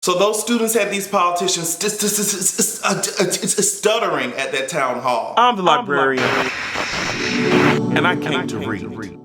So those students had these politicians stuttering at that town hall. I'm the librarian, and I came to read.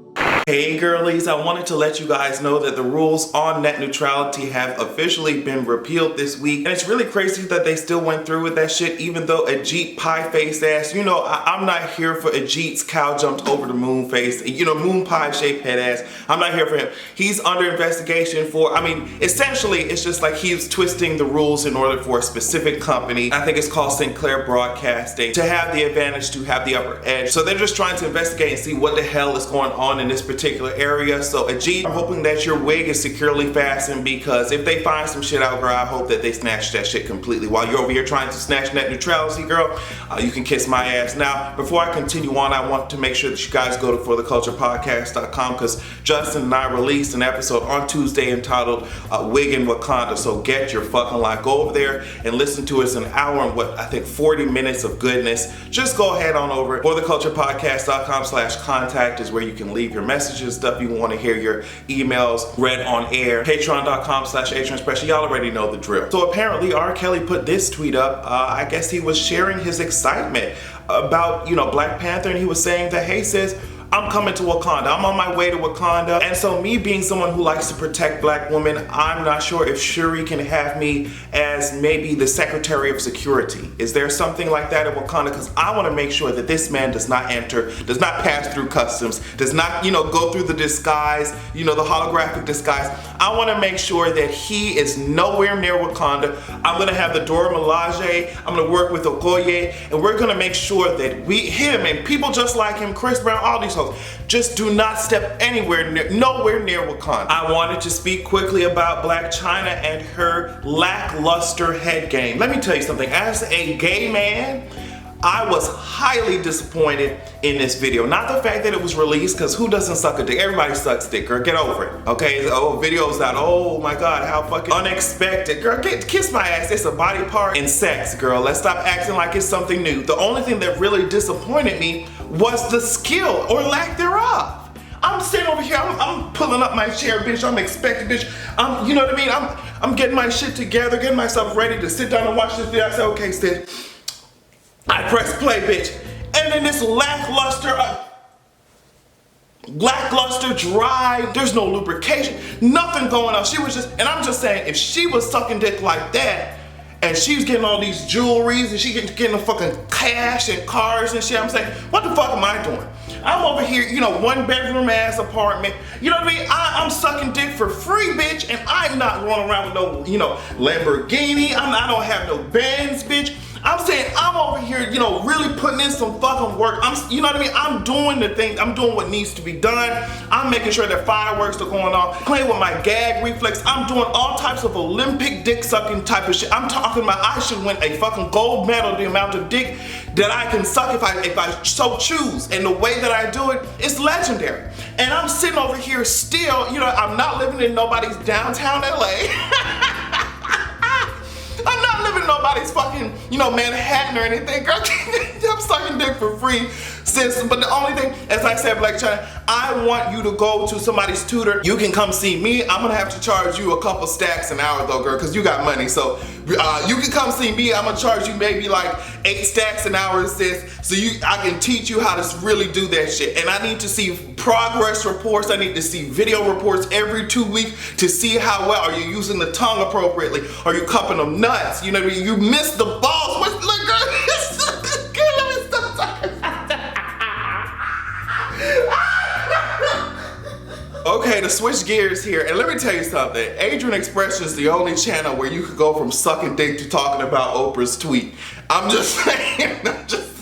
Hey girlies, I wanted to let you guys know that the rules on net neutrality have officially been repealed this week. And it's really crazy that they still went through with that shit, even though Ajit pie-faced ass, you know, I'm not here for Ajit's cow jumped over the moon face, you know, moon pie shaped head ass. I'm not here for him. He's under investigation for, I mean, essentially it's just like he's twisting the rules in order for a specific company. I think it's called Sinclair Broadcasting to have the advantage, to have the upper edge. So they're just trying to investigate and see what the hell is going on in this particular area. So Ajit, I'm hoping that your wig is securely fastened, because if they find some shit out, girl, I hope that they snatch that shit completely. While you're over here trying to snatch net neutrality, girl, you can kiss my ass. Now, before I continue on, I want to make sure that you guys go to fortheculturepodcast.com, because Justin and I released an episode on Tuesday entitled Wig in Wakanda. So get your fucking life. Go over there and listen to us. An hour and what I think 40 minutes of goodness. Just go ahead on over. fortheculturepodcast.com/contact is where you can leave your messages, stuff you want to hear, your emails read on air. Patreon.com/AtrianSpecia. Y'all already know the drill. So apparently R. Kelly put this tweet up. I guess he was sharing his excitement about, you know, Black Panther, and he was saying that, hey sis, I'm coming to Wakanda. I'm on my way to Wakanda. And so me being someone who likes to protect black women, I'm not sure if Shuri can have me as maybe the Secretary of Security. Is there something like that in Wakanda? Because I want to make sure that this man does not enter, does not pass through customs, does not, you know, go through the disguise, you know, the holographic disguise. I want to make sure that he is nowhere near Wakanda. I'm going to have the Dora Milaje. I'm going to work with Okoye, and we're going to make sure that him and people just like him, Chris Brown, all these folks, just do not step nowhere near Wakanda. I wanted to speak quickly about Blac Chyna and her lackluster head game. Let me tell you something. As a gay man, I was highly disappointed in this video. Not the fact that it was released, because who doesn't suck a dick? Everybody sucks dick, girl. Get over it. Okay? Oh, videos out. Oh my God, how fucking unexpected. Girl, kiss my ass. It's a body part in sex, girl. Let's stop acting like it's something new. The only thing that really disappointed me was the skill or lack thereof. I'm sitting over here, I'm pulling up my chair, bitch. I'm expecting, bitch. You know what I mean? I'm getting my shit together, getting myself ready to sit down and watch this video. I said, okay, sis. I press play, bitch. And then this lackluster, dry, there's no lubrication, nothing going on. She was just, and I'm just saying, if she was sucking dick like that, and she's getting all these jewelries, and she getting the fucking cash and cars and shit, I'm saying, what the fuck am I doing? I'm over here, you know, 1-bedroom ass apartment. You know what I mean? I'm sucking dick for free, bitch, and I'm not rolling around with no, you know, Lamborghini. I don't have no Benz, bitch. I'm saying I'm over here, you know, really putting in some fucking work. You know what I mean? I'm doing the thing. I'm doing what needs to be done. I'm making sure that fireworks are going off. Playing with my gag reflex. I'm doing all types of Olympic dick sucking type of shit. I'm talking about I should win a fucking gold medal, the amount of dick that I can suck if I so choose. And the way that I do it is legendary. And I'm sitting over here still, you know, I'm not living in nobody's downtown LA. I'm not living in nobody's fucking, you know, Manhattan or anything, girl. I'm sucking dick for free, sis. But the only thing, as I said, Blac Chyna, I want you to go to somebody's tutor. You can come see me. I'm gonna have to charge you a couple stacks an hour though, girl, because you got money. So you can come see me. I'm gonna charge you maybe like 8 stacks an hour, sis. So I can teach you how to really do that shit. And I need to see progress reports. I need to see video reports every 2 weeks to see how well are you using the tongue appropriately. Are you cupping them nuts? You know what I mean? You missed the balls. Look, girl, let me stop talking. Okay, to switch gears here, and let me tell you something. Adrian Expression is the only channel where you could go from sucking dick to talking about Oprah's tweet. I'm just saying. I'm just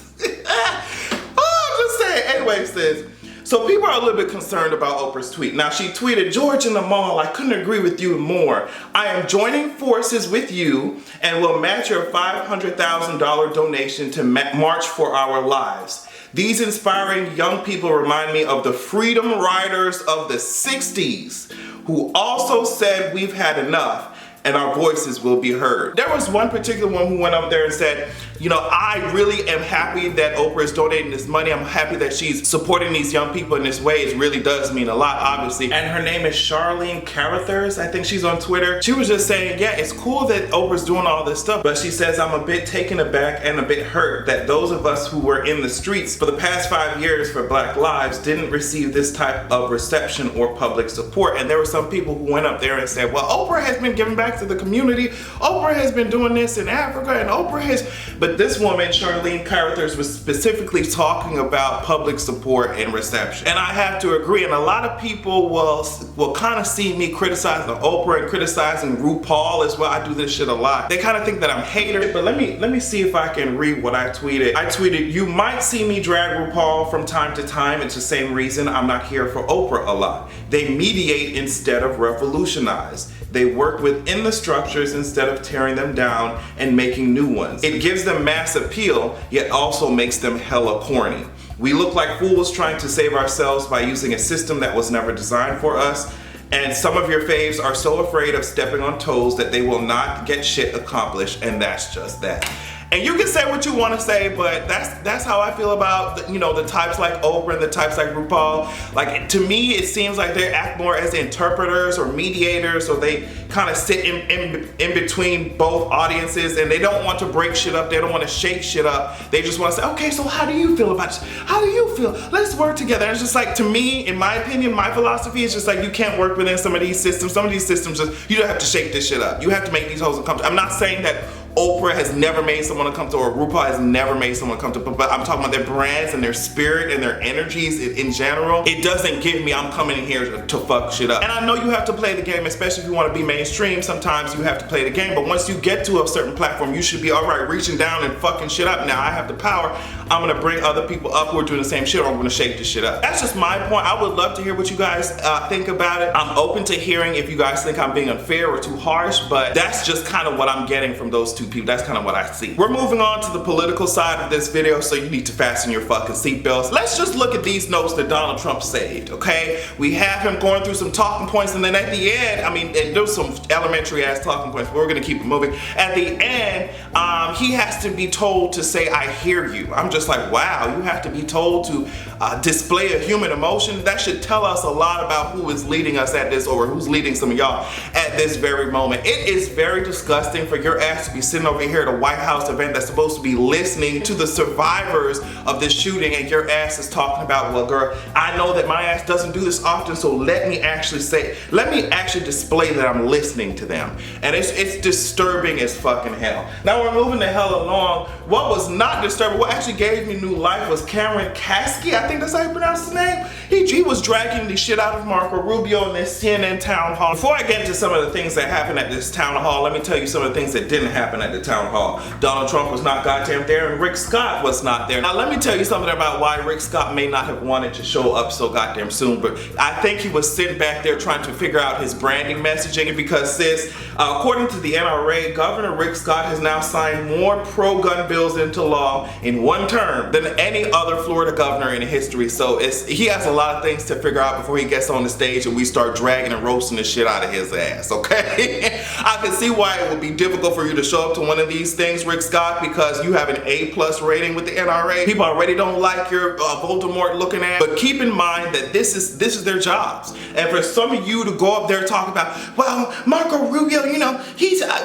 saying. Anyway, sis. So people are a little bit concerned about Oprah's tweet. Now she tweeted, George in the mall, I couldn't agree with you more. I am joining forces with you and will match your $500,000 donation to March for Our Lives. These inspiring young people remind me of the freedom riders of the 60s who also said we've had enough and our voices will be heard. There was one particular one who went up there and said, you know, I really am happy that Oprah is donating this money. I'm happy that she's supporting these young people in this way. It really does mean a lot, obviously. And her name is Charlene Carruthers. I think she's on Twitter. She was just saying, yeah, it's cool that Oprah's doing all this stuff, but she says, I'm a bit taken aback and a bit hurt that those of us who were in the streets for the past 5 years for Black lives didn't receive this type of reception or public support. And there were some people who went up there and said, well, Oprah has been giving back to the community. Oprah has been doing this in Africa, and Oprah has, but this woman, Charlene Carruthers, was specifically talking about public support and reception. And I have to agree, and a lot of people will kind of see me criticizing Oprah and criticizing RuPaul as well. I do this shit a lot. They kind of think that I'm a hater, but let me see if I can read what I tweeted. I tweeted, you might see me drag RuPaul from time to time. It's the same reason I'm not here for Oprah a lot. They mediate instead of revolutionize. They work within the structures instead of tearing them down and making new ones. It gives them mass appeal, yet also makes them hella corny. We look like fools trying to save ourselves by using a system that was never designed for us. And some of your faves are so afraid of stepping on toes that they will not get shit accomplished, and that's just that. And you can say what you want to say, but that's how I feel about the types like Oprah and the types like RuPaul. Like, to me, it seems like they act more as interpreters or mediators, or they kind of sit in between both audiences, and they don't want to break shit up. They don't want to shake shit up. They just want to say, okay, so how do you feel about this? How do you feel? Let's work together. And it's just like, to me, in my opinion, my philosophy is just like, you can't work within some of these systems. Some of these systems, you don't have to shake this shit up. You have to make these hoes uncomfortable. I'm not saying that Oprah has never made someone uncomfortable, or RuPaul has never made someone uncomfortable, but I'm talking about their brands and their spirit and their energies in general. It doesn't give me, I'm coming in here to fuck shit up. And I know you have to play the game, especially if you want to be mainstream. Sometimes you have to play the game, but once you get to a certain platform, you should be all right reaching down and fucking shit up. Now I have the power. I'm gonna bring other people up who are doing the same shit, or I'm gonna shake this shit up. That's just my point. I would love to hear what you guys think about it. I'm open to hearing if you guys think I'm being unfair or too harsh, but that's just kind of what I'm getting from those two people. That's kind of what I see. We're moving on to the political side of this video, so you need to fasten your fucking seatbelts. Let's just look at these notes that Donald Trump saved, okay? We have him going through some talking points, and then at the end, I mean, there's some elementary ass talking points, but we're gonna keep it moving. At the end, he has to be told to say, I hear you. I'm just like, wow, you have to be told to display a human emotion. That should tell us a lot about who is leading us at this, or who's leading some of y'all at this very moment. It is very disgusting for your ass to be sitting over here at a White House event that's supposed to be listening to the survivors of this shooting, and your ass is talking about, well, girl, I know that my ass doesn't do this often, so let me actually display that I'm listening to them. And it's disturbing as fucking hell. Now we're moving the hell along. What was not disturbing, what actually gave me new life, was Cameron Kasky, I think that's how you pronounce his name. He was dragging the shit out of Marco Rubio in this CNN town hall. Before I get into some of the things that happened at this town hall, let me tell you some of the things that didn't happen at the town hall. Donald Trump was not goddamn there, and Rick Scott was not there. Now let me tell you something about why Rick Scott may not have wanted to show up so goddamn soon, but I think he was sitting back there trying to figure out his branding messaging, because sis, according to the NRA, Governor Rick Scott has now signed more pro-gun bills into law in one term than any other Florida governor in history. So he has a lot of things to figure out before he gets on the stage and we start dragging and roasting the shit out of his ass, okay? I can see why it would be difficult for you to show up to one of these things, Rick Scott, because you have an A+ rating with the NRA. People already don't like your Voldemort looking ass, but keep in mind that this is their jobs. And for some of you to go up there and talk about, well, Marco Rubio, you know,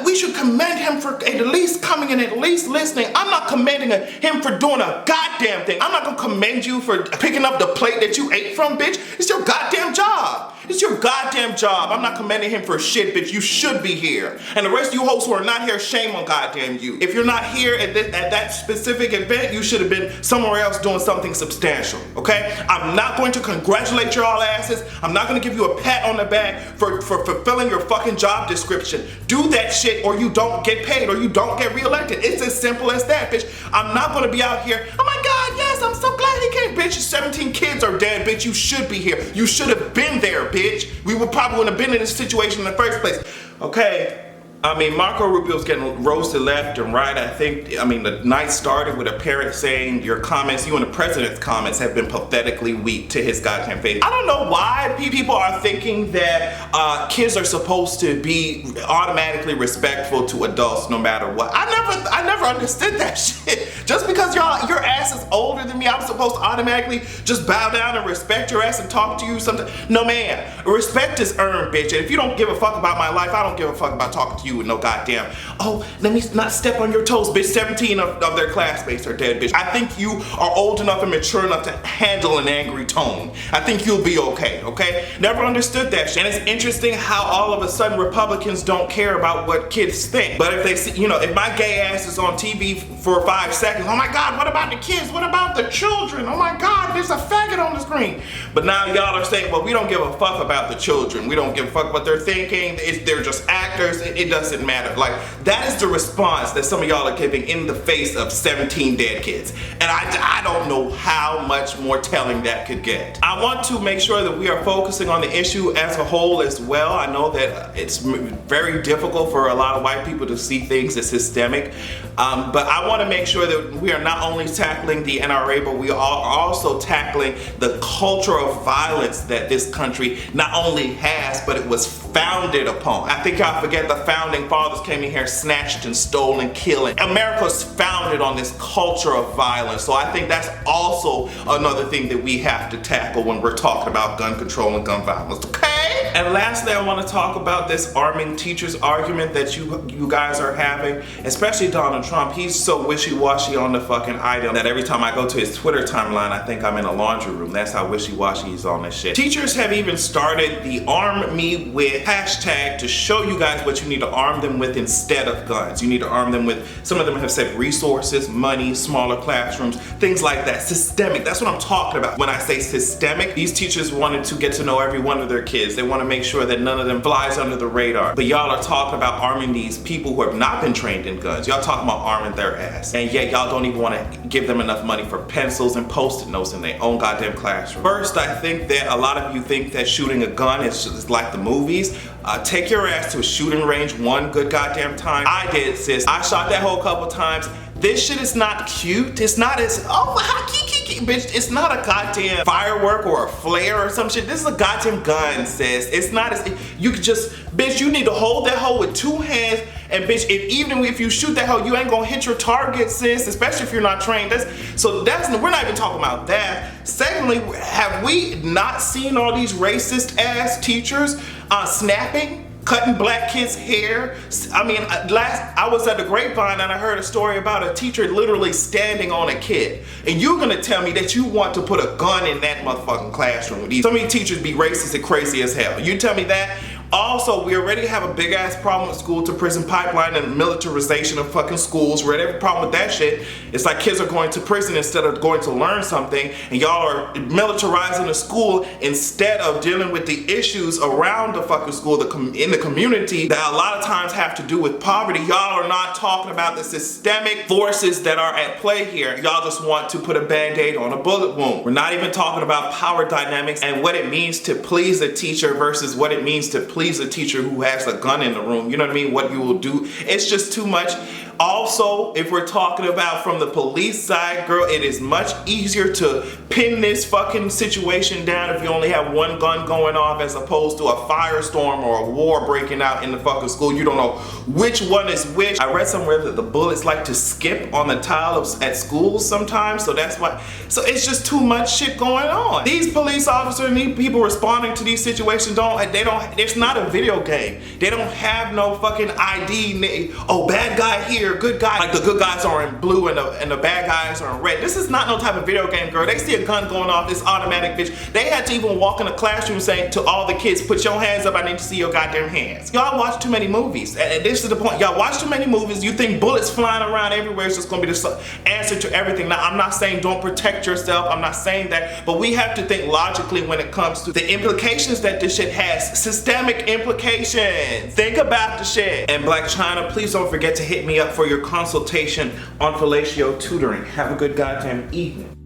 we should commend him for at least coming and at least listening. I'm not commending him for doing a goddamn thing. I'm not gonna commend you for picking up the plate that you ate from, bitch. It's your goddamn job. It's your goddamn job. I'm not commending him for shit, bitch. You should be here. And the rest of you hosts who are not here, shame on goddamn you. If you're not here at that specific event, you should have been somewhere else doing something substantial, okay? I'm not going to congratulate your all asses. I'm not going to give you a pat on the back for fulfilling your fucking job description. Do that shit or you don't get paid or you don't get reelected. It's as simple as that, bitch. I'm not going to be out here, oh my God, yes, I'm so glad he came, bitch. 17 kids are dead, bitch. You should be here. You should have been there, bitch. We would probably wouldn't have been in this situation in the first place. Okay, I mean, Marco Rubio's getting roasted left and right. I mean, the night started with a parent saying you and the president's comments have been pathetically weak to his goddamn face. I don't know why people are thinking that kids are supposed to be automatically respectful to adults no matter what. I never understood that shit. Just because your ass is older than me, I'm supposed to automatically just bow down and respect your ass and talk to you something? No, man. Respect is earned, bitch. And if you don't give a fuck about my life, I don't give a fuck about talking to you with no goddamn, oh, let me not step on your toes, bitch. 17 of their classmates are dead, bitch. I think you are old enough and mature enough to handle an angry tone. I think you'll be okay, okay? Never understood that shit. And it's interesting how all of a sudden Republicans don't care about what kids think. But if they see, if my gay ass is on TV for 5 seconds, oh my God, what about the kids? What about the children? Oh my God, there's a faggot on the screen. But now y'all are saying, well, we don't give a fuck about the children. We don't give a fuck what they're thinking. They're just actors. It doesn't matter. Like, that is the response that some of y'all are giving in the face of 17 dead kids. And I don't know how much more telling that could get. I want to make sure that we are focusing on the issue as a whole as well. I know that it's very difficult for a lot of white people to see things as systemic, but I want to make sure that we are not only tackling the NRA, but we are also tackling the culture of violence that this country not only has, but it was founded upon. I think y'all forget the founding fathers came in here, snatched and stole and killing. America's founded on this culture of violence. So I think that's also another thing that we have to tackle when we're talking about gun control and gun violence, okay? And lastly, I want to talk about this arming teachers argument that you guys are having, especially Donald Trump. He's so wishy-washy on the fucking item that every time I go to his Twitter timeline, I think I'm in a laundry room. That's how wishy-washy he's on this shit. Teachers have even started the Arm Me With hashtag to show you guys what you need to arm them with instead of guns. You need to arm them with, some of them have said resources, money, smaller classrooms, things like that. Systemic, that's what I'm talking about. When I say systemic, these teachers wanted to get to know every one of their kids. They want to make sure that none of them flies under the radar. But y'all are talking about arming these people who have not been trained in guns. Y'all talking about arming their ass. And yet y'all don't even want to give them enough money for pencils and post-it notes in their own goddamn classroom. First, I think that a lot of you think that shooting a gun is just like the movies. Take your ass to a shooting range one good goddamn time. I did, sis. I shot that hole a couple times. This shit is not cute. It's not as, bitch, it's not a goddamn firework or a flare or some shit. This is a goddamn gun, sis. It's not as, you could just, bitch, you need to hold that hole with 2 hands, and bitch, even if you shoot that hole, you ain't gonna hit your target, sis, especially if you're not trained. We're not even talking about that. Secondly, have we not seen all these racist ass teachers snapping? Cutting black kids' hair. I mean, I was at the grapevine and I heard a story about a teacher literally standing on a kid. And you're gonna tell me that you want to put a gun in that motherfucking classroom. Some of these teachers be racist and crazy as hell. You tell me that? Also, we already have a big ass problem with school to prison pipeline and militarization of fucking schools. We already have a problem with that shit. It's like kids are going to prison instead of going to learn something, and y'all are militarizing the school instead of dealing with the issues around the fucking school in the community that a lot of times have to do with poverty. Y'all are not talking about the systemic forces that are at play here. Y'all just want to put a band-aid on a bullet wound. We're not even talking about power dynamics and what it means to please a teacher versus what it means to please a teacher who has a gun in the room. You know what I mean? What you will do. It's just too much. Also, if we're talking about from the police side, girl, it is much easier to pin this fucking situation down if you only have one gun going off as opposed to a firestorm or a war breaking out in the fucking school. You don't know which one is which. I read somewhere that the bullets like to skip on the tile at schools sometimes, so that's why. So it's just too much shit going on. These police officers and these people responding to these situations it's not a video game. They don't have no fucking ID. Oh, bad guy here, good guy. Like the good guys are in blue and the bad guys are in red. This is not no type of video game, girl. They see a gun going off, it's automatic, bitch. They had to even walk in the classroom saying to all the kids, put your hands up, I need to see your goddamn hands. Y'all watch too many movies. And this is the point. Y'all watch too many movies. You think bullets flying around everywhere is just gonna be the answer to everything. Now, I'm not saying don't protect yourself. I'm not saying that. But we have to think logically when it comes to the implications that this shit has. Systemic implications. Think about the shit. And Blac Chyna, please don't forget to hit me up for your consultation on fellatio tutoring. Have a good goddamn evening.